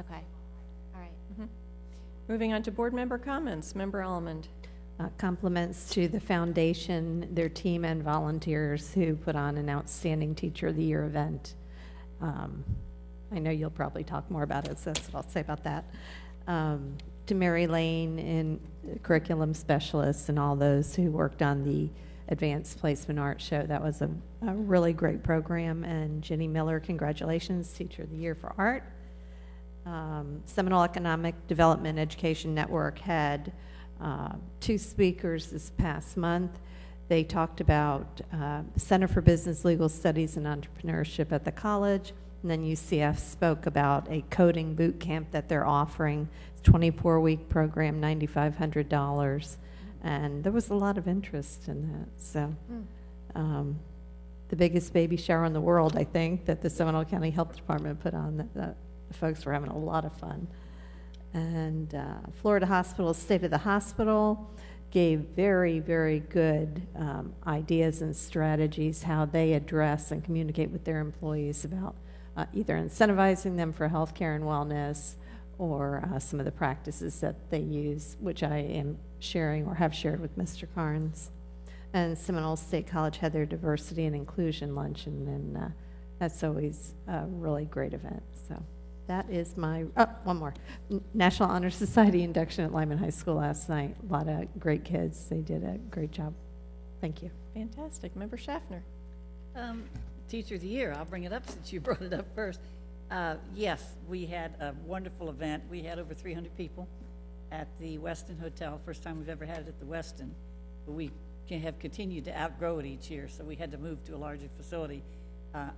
Okay. All right. Mm-hmm. Moving on to board member comments. Member Almond. Compliments to the foundation, their team, and volunteers who put on an outstanding Teacher of the Year event. I know you'll probably talk more about it, so that's what I'll say about that. To Mary Lane and curriculum specialists and all those who worked on the Advanced Placement Art Show. That was a really great program. And Jenny Miller, congratulations, Teacher of the Year for Art. Seminole Economic Development Education Network had 2 speakers this past month. They talked about Center for Business, Legal Studies, and Entrepreneurship at the college. And then UCF spoke about a coding boot camp that they're offering. It's a 24-week program, $9,500. And there was a lot of interest in that. So the biggest baby shower in the world, I think, that the Seminole County Health Department put on. The folks were having a lot of fun. And Florida Hospital, State of the Hospital, gave very, very good ideas and strategies how they address and communicate with their employees about either incentivizing them for health care and wellness or some of the practices that they use, which I am sharing or have shared with Mr. Carnes. And Seminole State College had their diversity and inclusion luncheon, and that's always a really great event. So that is my, one more. National Honor Society induction at Lyman High School last night. A lot of great kids. They did a great job. Thank you. Fantastic. Member Schaffner. Teacher of the Year, I'll bring it up since you brought it up first. Yes, we had a wonderful event. We had over 300 people at the Westin Hotel. First time we've ever had it at the Westin. But we have continued to outgrow it each year, so we had to move to a larger facility.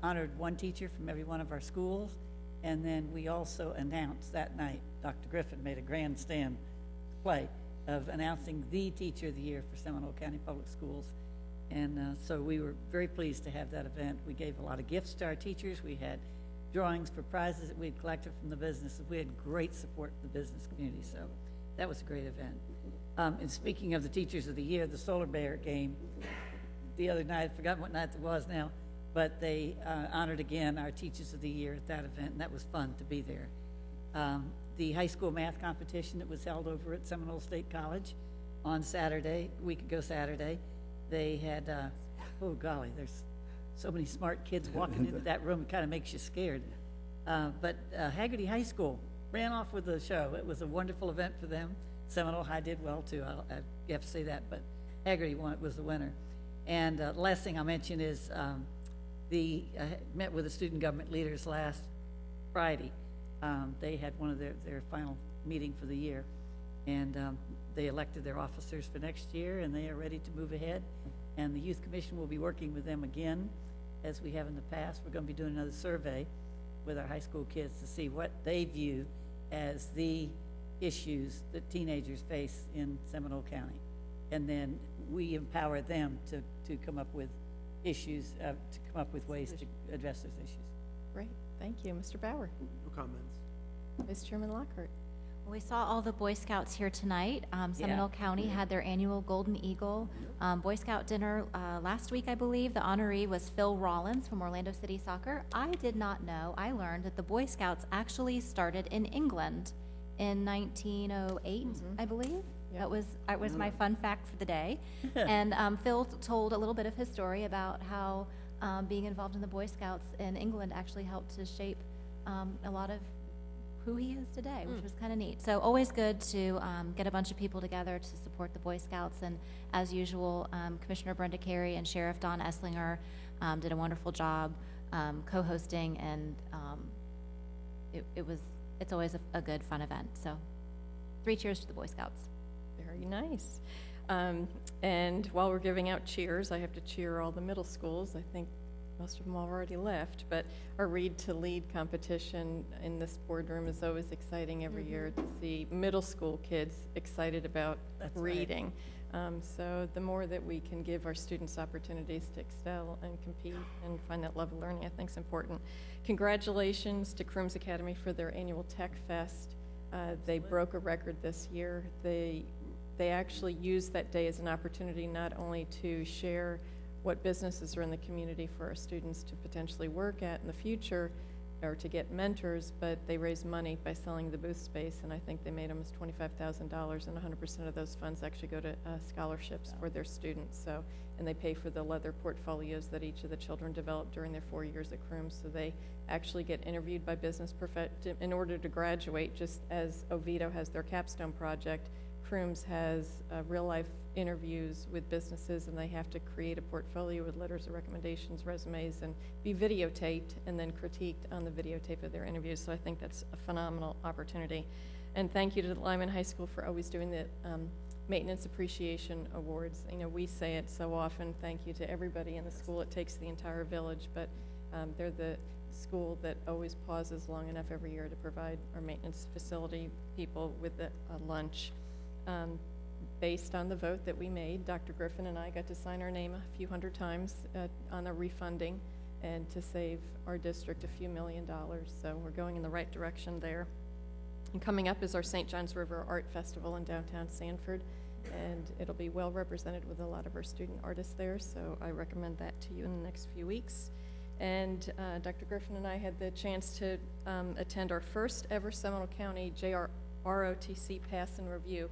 Honored one teacher from every one of our schools, and then we also announced that night, Dr. Griffin made a grandstand play of announcing the Teacher of the Year for Seminole County Public Schools. And so we were very pleased to have that event. We gave a lot of gifts to our teachers. We had drawings for prizes that we had collected from the business. We had great support from the business community, so that was a great event. And speaking of the Teachers of the Year, the Solar Bear game the other night, I've forgotten what night it was now, but they honored again our Teachers of the Year at that event, and that was fun to be there. The high school math competition that was held over at Seminole State College on Saturday, a week ago Saturday, they had, oh golly, there's so many smart kids walking into that room, it kind of makes you scared. But Haggerty High School ran off with the show. It was a wonderful event for them. Seminole High did well too, you have to say that, but Haggerty was the winner. And last thing I'll mention is I met with the student government leaders last Friday. They had one of their final meeting for the year, and they elected their officers for next year, and they are ready to move ahead. And the Youth Commission will be working with them again, as we have in the past. We're going to be doing another survey with our high school kids to see what they view as the issues that teenagers face in Seminole County. And then we empower them to come up with issues, to come up with ways to address those issues. Great. Thank you. Mr. Bauer. No comments. Vice Chairman Lockhart. Well, we saw all the Boy Scouts here tonight. Seminole County had their annual Golden Eagle Boy Scout dinner last week, I believe. The honoree was Phil Rollins from Orlando City Soccer. I did not know. I learned that the Boy Scouts actually started in England in 1908, I believe. Yep. That was my fun fact for the day. And Phil told a little bit of his story about how being involved in the Boy Scouts in England actually helped to shape a lot of who he is today, which was kind of neat. So always good to get a bunch of people together to support the Boy Scouts. And as usual, Commissioner Brenda Carey and Sheriff Don Esslinger did a wonderful job co-hosting, and it's always a good, fun event. So 3 cheers to the Boy Scouts. Very nice. And while we're giving out cheers, I have to cheer all the middle schools. I think most of them already left, but our Read to Lead competition in this boardroom is always exciting every year to see middle school kids excited about reading. Right. So the more that we can give our students opportunities to excel and compete and find that love of learning, I think is important. Congratulations to Crooms Academy for their annual Tech Fest. They broke a record this year. They actually used that day as an opportunity not only to share what businesses are in the community for our students to potentially work at in the future, or to get mentors, but they raised money by selling the booth space, and I think they made almost $25,000, and 100% of those funds actually go to scholarships for their students. So, and they pay for the leather portfolios that each of the children developed during their 4 years at Crooms. So they actually get interviewed by business in order to graduate, just as Oviedo has their capstone project. Crooms has real-life interviews with businesses, and they have to create a portfolio with letters of recommendations, resumes, and be videotaped and then critiqued on the videotape of their interviews. So I think that's a phenomenal opportunity. And thank you to Lyman High School for always doing the Maintenance Appreciation Awards. You know, we say it so often, thank you to everybody in the school. It takes the entire village, but they're the school that always pauses long enough every year to provide our maintenance facility people with a lunch. Based on the vote that we made, Dr. Griffin and I got to sign our name a few hundred times on a refunding and to save our district a few $1 million. So we're going in the right direction there. And coming up is our St. John's River Art Festival in downtown Sanford, and it'll be well represented with a lot of our student artists there, so I recommend that to you in the next few weeks. And Dr. Griffin and I had the chance to attend our first ever Seminole County ROTC Pass and Review.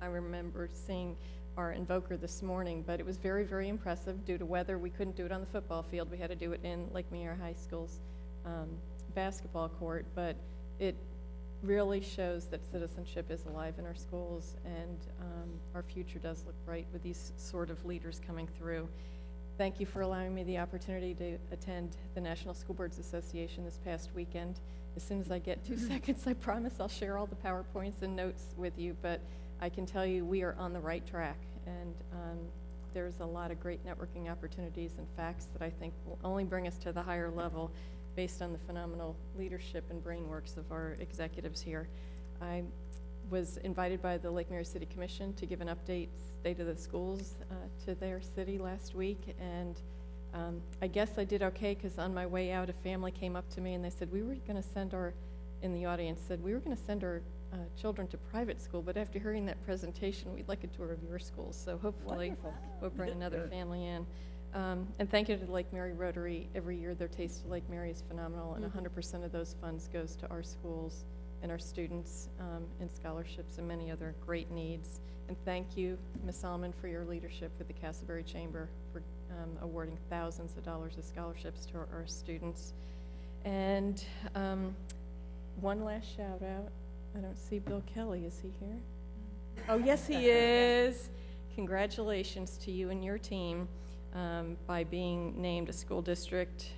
I remember seeing our invoker this morning, but it was very, very impressive. Due to weather, we couldn't do it on the football field. We had to do it in Lake Meier High School's basketball court, but it really shows that citizenship is alive in our schools, and our future does look bright with these sort of leaders coming through. Thank you for allowing me the opportunity to attend the National School Boards Association this past weekend. As soon as I get 2 seconds, I promise I'll share all the PowerPoints and notes with you, but I can tell you we are on the right track, and there's a lot of great networking opportunities and facts that I think will only bring us to the higher level based on the phenomenal leadership and brainworks of our executives here. I was invited by the Lake Meier City Commission to give an update, state of the schools to their city last week, and I guess I did okay, because on my way out, a family came up to me and they said, we were going to send our, in the audience, said, we were going to send our children to private school, but after hearing that presentation, we'd like a tour of your schools, so hopefully we'll bring another family in. And thank you to the Lake Mary Rotary. Every year their Taste of Lake Mary is phenomenal, and 100% of those funds goes to our schools and our students in scholarships and many other great needs. And thank you, Ms. Solomon, for your leadership with the Castleberry Chamber for awarding thousands of dollars of scholarships to our students. And one last shout out. I don't see Bill Kelly. Is he here? Oh, yes, he is. Congratulations to you and your team by being named a school district,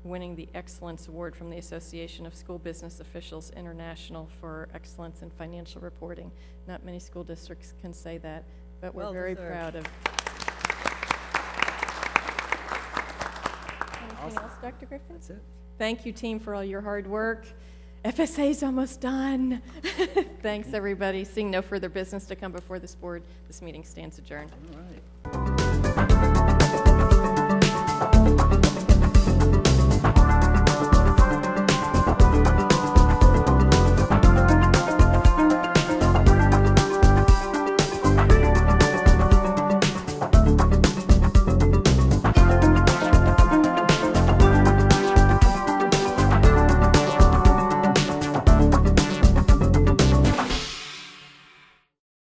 winning the Excellence Award from the Association of School Business Officials International for excellence in financial reporting. Not many school districts can say that, but we're very proud of. Anything else, Dr. Griffin? That's it. Thank you, team, for all your hard work. FSA's almost done. Thanks, everybody. Seeing no further business to come before this board, this meeting stands adjourned. All right.